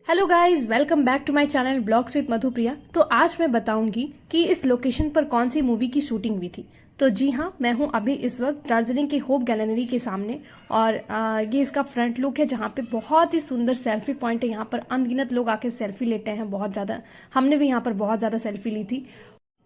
Hello guys, welcome back to my channel blogs with Madhupriya. तो आज मैं बताऊंगी कि इस लोकेशन पर कौन सी मूवी की शूटिंग हुई थी। तो जी हाँ, मैं हूँ अभी इस वक्त दार्जिलिंग के होप गैलरी के सामने और ये इसका फ्रंट लुक है जहाँ पे बहुत ही सुंदर सेल्फी पॉइंट है। यहाँ पर अनगिनत लोग आके सेल्फी लेते हैं, बहुत ज़्यादा। हमने भी यहाँ पर बहुत ज़्यादा सेल्फी ली थी,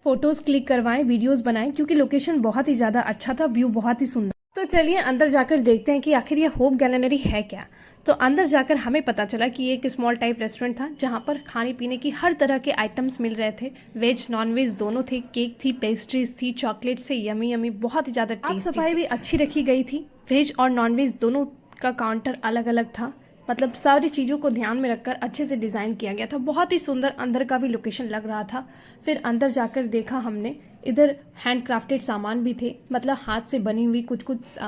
फोटोज़ क्लिक करवाएं, वीडियोज़ बनाएं, क्योंकि लोकेशन बहुत ही ज़्यादा अच्छा था, व्यू बहुत ही सुंदर। तो चलिए अंदर जाकर देखते हैं कि आखिर ये होप गैलरी है क्या। तो अंदर जाकर हमें पता चला कि ये एक स्मॉल टाइप रेस्टोरेंट था जहाँ पर खाने पीने की हर तरह के आइटम्स मिल रहे थे। वेज नॉन वेज दोनों थे, केक थी, पेस्ट्रीज थी, चॉकलेट से यमी यमी, बहुत ही ज़्यादा टेस्टी। साफ सफाई भी अच्छी रखी गई थी। वेज और नॉन वेज दोनों का काउंटर अलग अलग था, मतलब सारी चीज़ों को ध्यान में रखकर अच्छे से डिज़ाइन किया गया था। बहुत ही सुंदर अंदर का भी लोकेशन लग रहा था। फिर अंदर जाकर देखा हमने, इधर हैंड क्राफ्टेड सामान भी थे, मतलब हाथ से बनी हुई कुछ कुछ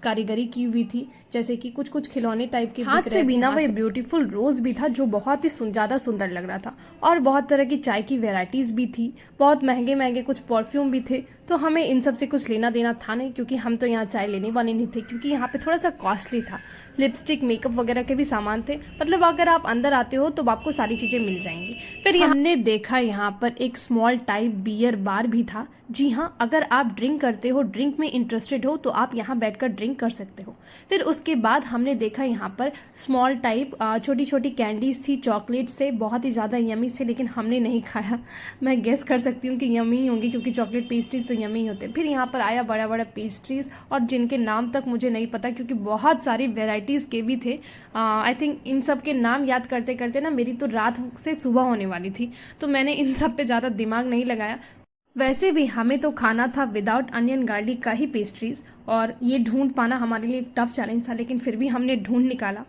कारीगरी की हुई थी, जैसे कि कुछ कुछ खिलौने टाइप के हाथ से बिना हुआ ब्यूटीफुल रोज भी था जो बहुत ही ज़्यादा सुंदर लग रहा था। और बहुत तरह की चाय की वेराइटीज़ भी थी, बहुत महंगे महंगे कुछ परफ्यूम भी थे। तो हमें इन सब से कुछ लेना देना था नहीं, क्योंकि हम तो यहाँ चाय लेने वाले नहीं थे, क्योंकि यहाँ पे थोड़ा सा कॉस्टली था। लिपस्टिक, मेकअप वगैरह के भी सामान थे, मतलब अगर आप अंदर आते हो तो आपको सारी चीज़ें मिल जाएंगी। फिर हमने देखा यहाँ पर एक स्मॉल टाइप बियर बार भी था। जी हाँ, अगर आप ड्रिंक करते हो, ड्रिंक में इंटरेस्टेड हो, तो आप यहाँ बैठकर ड्रिंक कर सकते हो। फिर उसके बाद हमने देखा यहाँ पर स्मॉल टाइप छोटी छोटी कैंडीज थी, चॉकलेट्स थे, बहुत ही ज़्यादा यमी थे, लेकिन हमने नहीं खाया। मैं गेस कर सकती हूँ कि यमी ही होंगी, क्योंकि चॉकलेट पेस्ट्रीज तो यमी होते। फिर यहाँ पर आया बड़ा बड़ा पेस्ट्रीज, और जिनके नाम तक मुझे नहीं पता, क्योंकि बहुत सारी वेराइटीज़ के भी थे। आई थिंक इन सब के नाम याद करते करते ना मेरी तो रात से सुबह होने वाली थी, तो मैंने इन सब पे ज़्यादा दिमाग नहीं लगाया। वैसे भी हमें तो खाना था विदाउट अनियन गार्लिक का ही पेस्ट्रीज, और ये ढूंढ पाना हमारे लिए एक टफ चैलेंज था, लेकिन फिर भी हमने ढूंढ निकाला।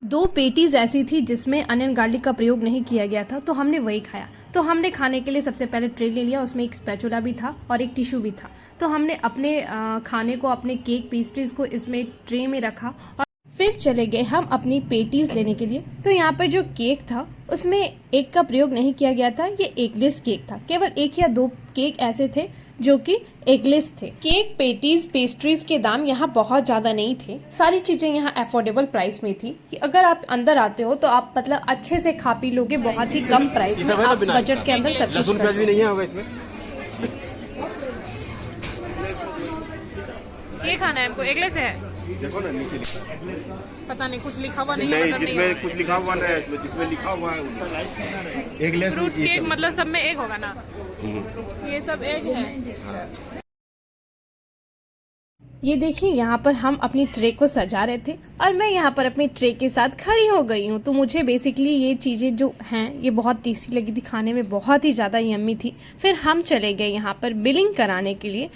दो पेटीज ऐसी थी जिसमें अनियन गार्लिक का प्रयोग नहीं किया गया था, तो हमने वही खाया। तो हमने खाने के लिए सबसे पहले ट्रे ले लिया, उसमें एक स्पैचुला भी था और एक टिश्यू भी था। तो हमने अपने खाने को, अपने केक पेस्ट्रीज को इसमें ट्रे में रखा और फिर चले गए हम अपनी पेटीज लेने के लिए। तो यहाँ पर जो केक था उसमें एग का प्रयोग नहीं किया गया था, ये एगलेस केक था। केवल एक या दो केक ऐसे थे जो कि एगलेस थे। केक, पेटीज, पेस्ट्रीज के दाम यहाँ बहुत ज्यादा नहीं थे, सारी चीजें यहाँ अफोर्डेबल प्राइस में थी, कि अगर आप अंदर आते हो तो आप मतलब अच्छे से खा पी लोगे, बहुत ही कम प्राइस में, आप बजट के अंदर सब लहसुन प्याज भी नहीं है होगा इसमें। ये खाना है हमको, एगलेस है। देखो ना नीचे लिखा, पता नहीं कुछ लिखा हुआ नहीं नहीं, है, मतलब जिसमें कुछ लिखा हुआ नहीं है, जिसमें लिखा हुआ है उसका एक लेस फ्रूट केक, मतलब सब में एग होगा ना, ये सब एग है। ये देखिए, यहाँ पर हम अपनी ट्रे को सजा रहे थे और मैं यहाँ पर अपनी ट्रे के साथ खड़ी हो गई हूँ। तो मुझे बेसिकली ये चीज़ें जो हैं ये बहुत टेस्टी लगी थी, खाने में बहुत ही ज़्यादा यम्मी थी। फिर हम चले गए यहाँ पर बिलिंग कराने के लिए।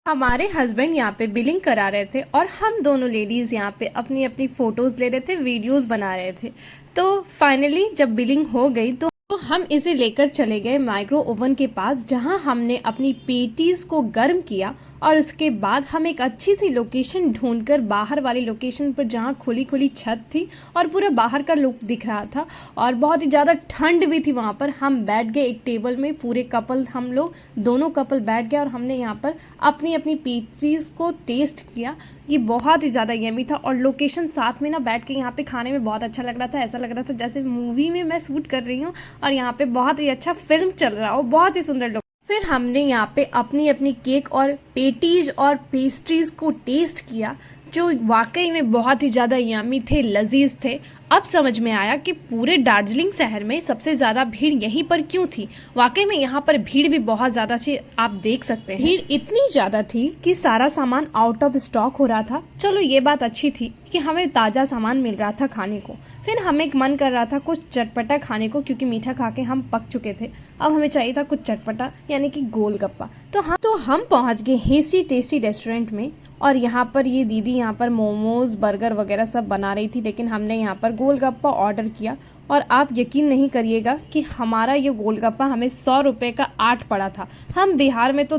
हमारे हस्बैंड यहाँ पे बिलिंग करा रहे थे और हम दोनों लेडीज़ यहाँ पे अपनी अपनी फ़ोटोज़ ले रहे थे, वीडियोज़ बना रहे थे। तो फाइनली जब बिलिंग हो गई तो हम इसे लेकर चले गए माइक्रो ओवन के पास, जहाँ हमने अपनी पेटीज़ को गर्म किया। और उसके बाद हम एक अच्छी सी लोकेशन ढूंढकर, बाहर वाली लोकेशन पर जहाँ खुली खुली छत थी और पूरा बाहर का लुक दिख रहा था और बहुत ही ज़्यादा ठंड भी थी, वहाँ पर हम बैठ गए एक टेबल में, पूरे कपल, हम लोग दोनों कपल बैठ गए और हमने यहाँ पर अपनी अपनी पेस्ट्रीज़ को टेस्ट किया। ये बहुत ही ज़्यादा यमी था और लोकेशन साथ में ना बैठ के यहाँ पे खाने में बहुत अच्छा लग रहा था। ऐसा लग रहा था जैसे मूवी में मैं शूट कर रही हूँ और यहाँ पे बहुत ही अच्छा फिल्म चल रहा हो, बहुत ही सुंदर। फिर हमने यहाँ पे अपनी अपनी केक और पेटीज और पेस्ट्रीज को टेस्ट किया, जो वाकई में बहुत ही ज़्यादा यम्मी थे, लजीज थे। अब समझ में आया कि पूरे दार्जिलिंग शहर में सबसे ज़्यादा भीड़ यहीं पर क्यों थी। वाकई में यहाँ पर भीड़ भी बहुत ज़्यादा थी, आप देख सकते हैं। भीड़ इतनी ज़्यादा थी कि सारा सामान आउट ऑफ स्टॉक हो रहा था। चलो ये बात अच्छी थी कि हमें ताज़ा सामान मिल रहा था खाने को। फिर हमें एक मन कर रहा था कुछ चटपटा खाने को, क्योंकि मीठा खा के हम पक चुके थे। अब हमें चाहिए था कुछ चटपटा, यानी कि गोलगप्पा। तो हम पहुंच गए हेस्टी टेस्टी रेस्टोरेंट में और यहाँ पर ये दीदी यहाँ पर मोमोज, बर्गर वगैरह सब बना रही थी, लेकिन हमने यहाँ पर गोलगप्पा ऑर्डर किया। और आप यकीन नहीं करिएगा कि हमारा ये गोलगप्पा हमें 100 रुपये का 8 पड़ा था। हम बिहार में तो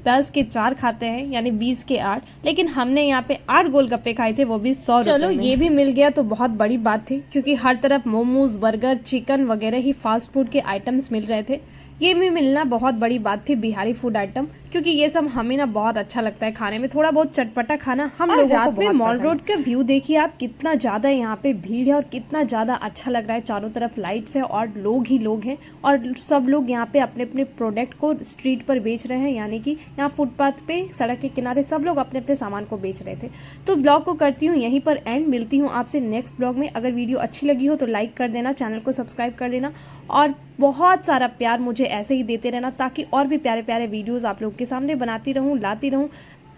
10 के 4 खाते हैं, यानी 20 के 8, लेकिन हमने यहाँ पे 8 गोलगप्पे खाए थे, वो भी 100 रुपये। चलो ये भी मिल गया तो बहुत बड़ी बात थी, क्योंकि हर तरफ मोमोज, बर्गर, चिकन वगैरह ही फास्ट फूड के आइटम्स मिल रहे थे। ये भी मिलना बहुत बड़ी बात थी, बिहारी फूड आइटम, क्योंकि ये सब हमें ना बहुत अच्छा लगता है खाने में, थोड़ा बहुत चटपटा खाना हम लोगों को बहुत मॉल रोड का व्यू देखिए आप, कितना ज़्यादा यहाँ पे भीड़ है और कितना ज़्यादा अच्छा लग रहा है। चारों तरफ लाइट्स है और लोग ही लोग हैं और सब लोग यहाँ पे अपने अपने प्रोडक्ट को स्ट्रीट पर बेच रहे हैं, यानी कि यहाँ फुटपाथ पे सड़क के किनारे सब लोग अपने अपने सामान को बेच रहे थे। तो ब्लॉग को करती हूँ यहीं पर एंड, मिलती हूँ आपसे नेक्स्ट ब्लॉग में। अगर वीडियो अच्छी लगी हो तो लाइक कर देना, चैनल को सब्सक्राइब कर देना और बहुत सारा प्यार मुझे ऐसे ही देते रहना, ताकि और भी प्यारे प्यारे वीडियोस आप लोग के सामने बनाती रहूं, लाती रहूं।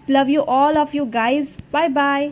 Love you all of you guys, bye bye.